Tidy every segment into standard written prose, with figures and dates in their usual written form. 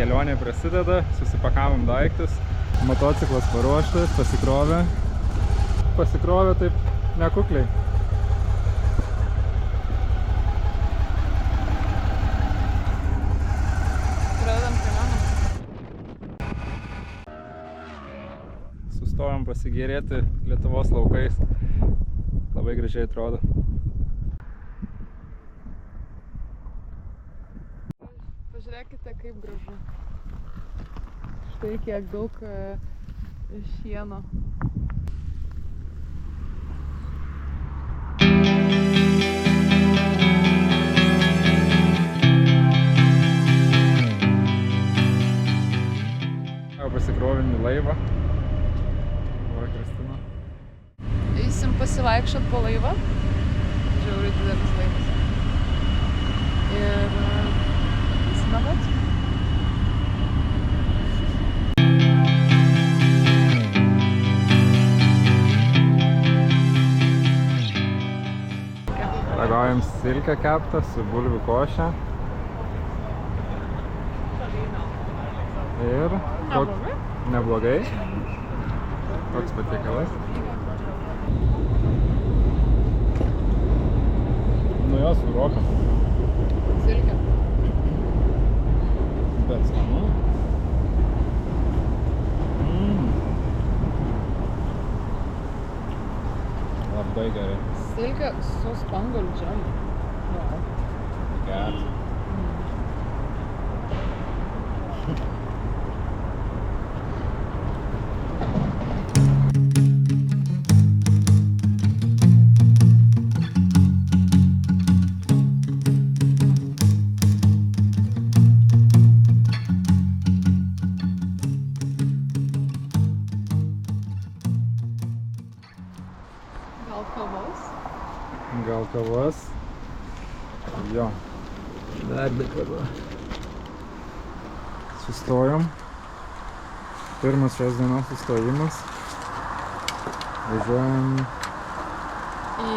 kelionė prasideda, susipakavom daiktus. Motociklas paruoštas, pasikrovė taip nekukliai. Pradedam kelionę. Sustojom pasigėrėti Lietuvos laukais. Labai gražiai atrodo. Pažiūrėkite, kaip gražu. Štai kiek daug šieno. Pasikrovėm į laivą. Va, Kristina. Eisim pasivaikščiot po laivą. Žiauriai didelis laivas. Ir eisime vat. Ragaujam silkę keptą su bulvių koše. Ir neblogai. Koks patiekalas. Nu jo, su roka. Silkė. Bet skanu. Labai gerai. Silkė su spanguolių džemu. Wow. Geras. Gal kavos? Jo. Dar be kava. Sustojom. Pirmas šios dienos sustojimas. Važiuojam į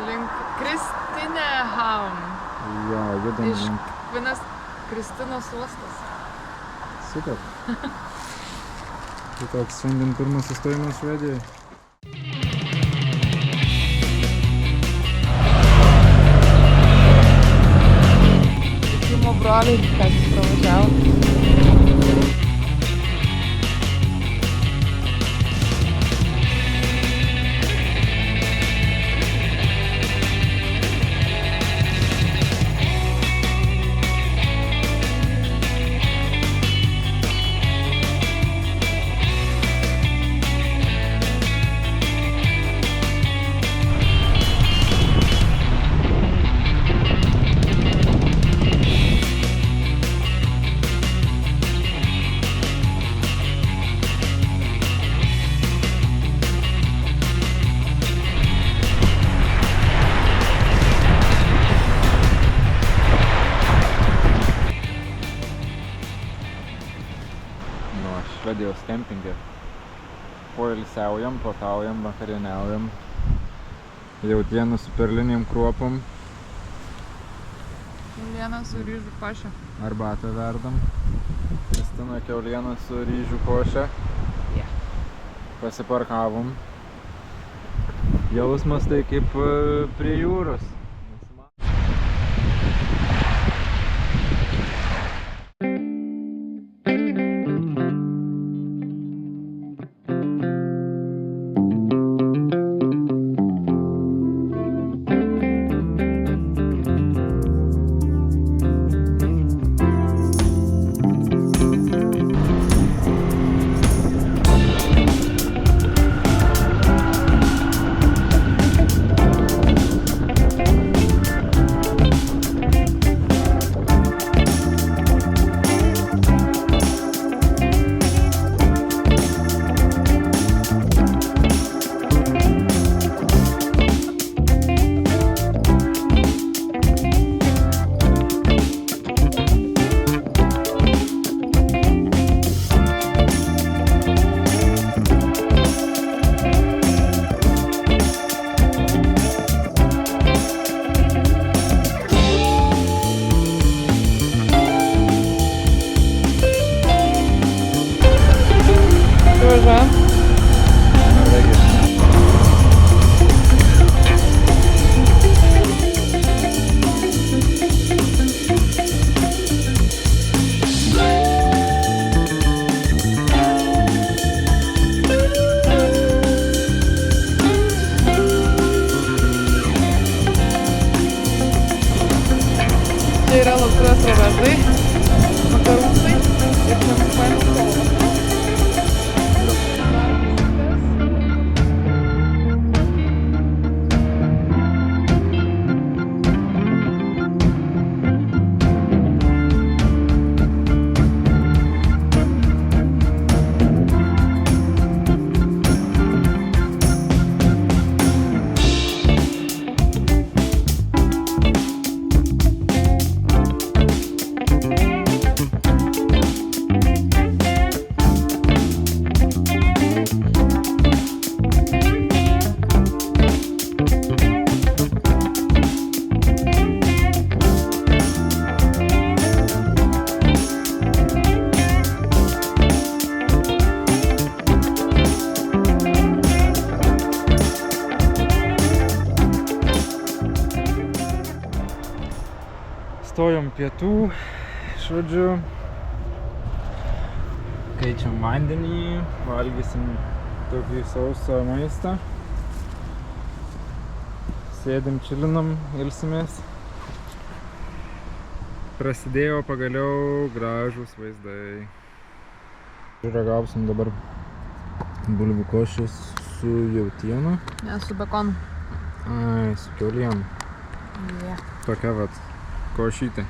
link Kristinehavn. Jo, judam Iš link. Vienas Kristinos uostas. Super. Tai toks šiandien pirmas sustojimas Švedijoje. Broliai, ką tik pravažiavo. Švedijos kempinge. Poilsiaujam, puotaujam, vakarieniaujam. Jautieną su perlinėm kruopom. Kiaulieną su ryžių koše. Arbatą verdam. Kristina kiaulieną su ryžių koše. Yeah. Pasiparkavom. Jausmas tai kaip prie jūros. Tai yra lazuvės rovezai, makarūsai ir čia mums paėmė spalvą. Stojom pietų, žodžiu, keičiam vandenį, valgysim tokį sausą maistą, sėdim, čilinam, ilsimės. Prasidėjo pagaliau gražūs vaizdai. Ragausim dabar bulvių košės su jautiena. Ne, su bekonu. Ai, su kiauliena. Yeah. Tokia vat košytė.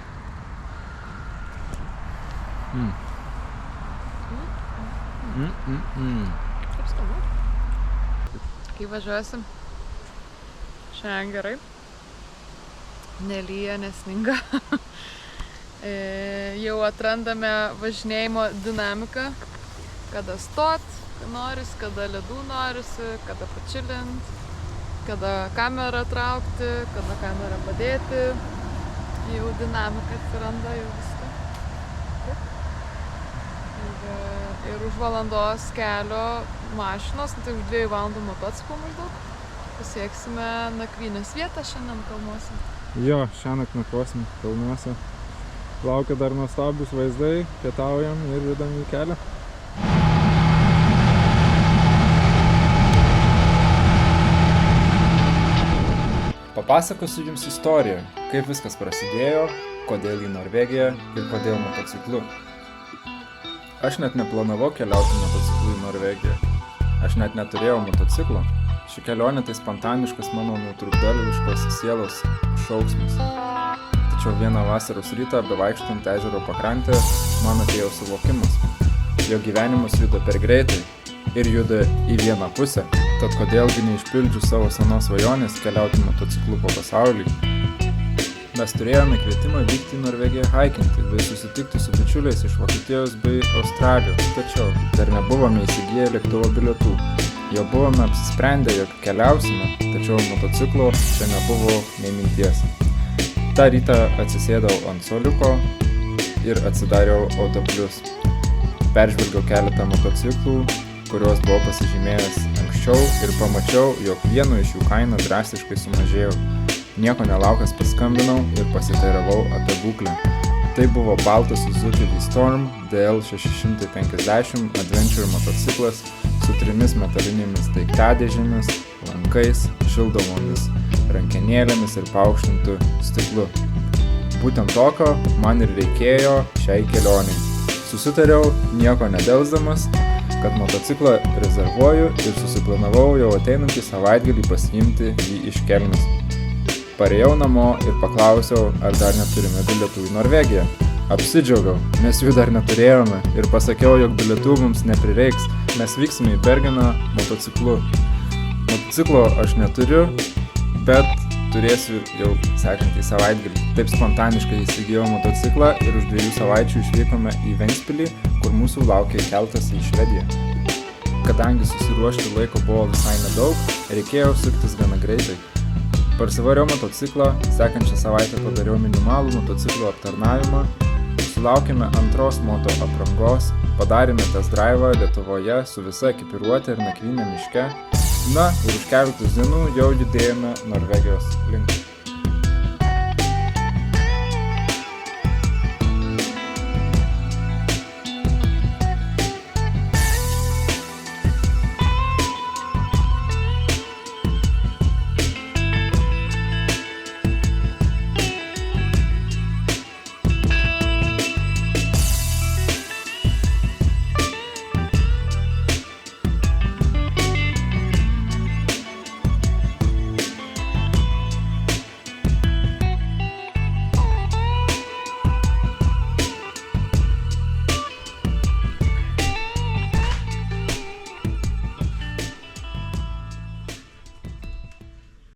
Kaip skanu. Kai važiuosim, šiandien gerai. Nelyja, nesninga. Jau atrandame važinėjimo dinamiką. Kada stot noris, kada ledų norisi, kada pačilint, kada kamerą traukti, kada kamerą padėti. Jau dinamika atsiranda, jau viską. Ir už valandos kelio mašinos, tai už 2 valandų motociklų maždaug, pasieksime nakvynės vietą šiandien kalnuose. Jo, šiąnakt nakvosim kalnuose. Laukia dar nuostabūs vaizdai, pietaujam ir judam į kelią. Papasakosiu jums istoriją, kaip viskas prasidėjo, kodėl į Norvegiją ir kodėl motociklu. Aš net neplanavau keliauti motociklu į Norvegiją. Aš net neturėjau motociklo. Ši kelionė tai spontaniškas mano nutrūkdališkos sielos šauksmas. Tačiau vieną vasaros rytą, bevaikštant ežero pakrantę, man atėjo suvokimas. Jo gyvenimas juda per greitai ir juda į vieną pusę. Tad kodėlgi neišpildžiu savo senos svajonės keliauti motociklu po pasaulį. Mes turėjome kvietimą vykti į Norvegiją haikinti bei susitikti su bičiuliais iš Vokietijos bei Australijos, tačiau dar nebuvome įsigiję lėktuvo bilietų. Jau buvome apsisprendę, jog keliausime, tačiau motociklo čia nebuvo nei minties. Ta rytą atsisėdau ant suoliuko ir atsidariau Autoplius. Peržvelgiau keletą motociklų, kuriuos buvau pasižymėjęs anksčiau ir pamačiau, jog vieno iš jų kaina drastiškai sumažėjo. Nieko nelaukęs paskambinau ir pasiteiravau apie būklę. Tai buvo baltas Suzuki V-Storm DL650 Adventure motociklas su 3 metalinėmis daiktadėžėmis, lankais, šildomomis rankenėlėmis ir paaukštintu stiklu. Būtent tokio man ir reikėjo šiai kelioniai. Susitariau, nieko nedelsdamas, kad motociklą rezervuoju ir susiplanavau jau ateinantį savaitgalį pasiimti jį iš Kelmės. Parėjau namo ir paklausiau, ar dar neturime bilietų į Norvegiją. Apsidžiaugiau, nes jų dar neturėjome ir pasakiau, jog bilietų mums neprireiks, mes vyksime į Bergeną motociklu. Motociklo aš neturiu, bet turėsiu jau sekantį savaitgalį. Taip spontaniškai įsigijau motociklą ir už 2 savaičių išvykome į Ventspilį, kur mūsų laukė keltas į Švediją. Kadangi susiruošti laiko buvo visai nedaug, reikėjo suktis gana greitai. Parsivariau motociklą, sekančią savaitę padariau minimalų motociklo aptarnavimą, sulaukėme 2 moto aprangos, padarėme test drive'ą Lietuvoje su visa ekipiruotė ir nakvynė miške, na ir už keletos dienų jau judėjome Norvegijos link.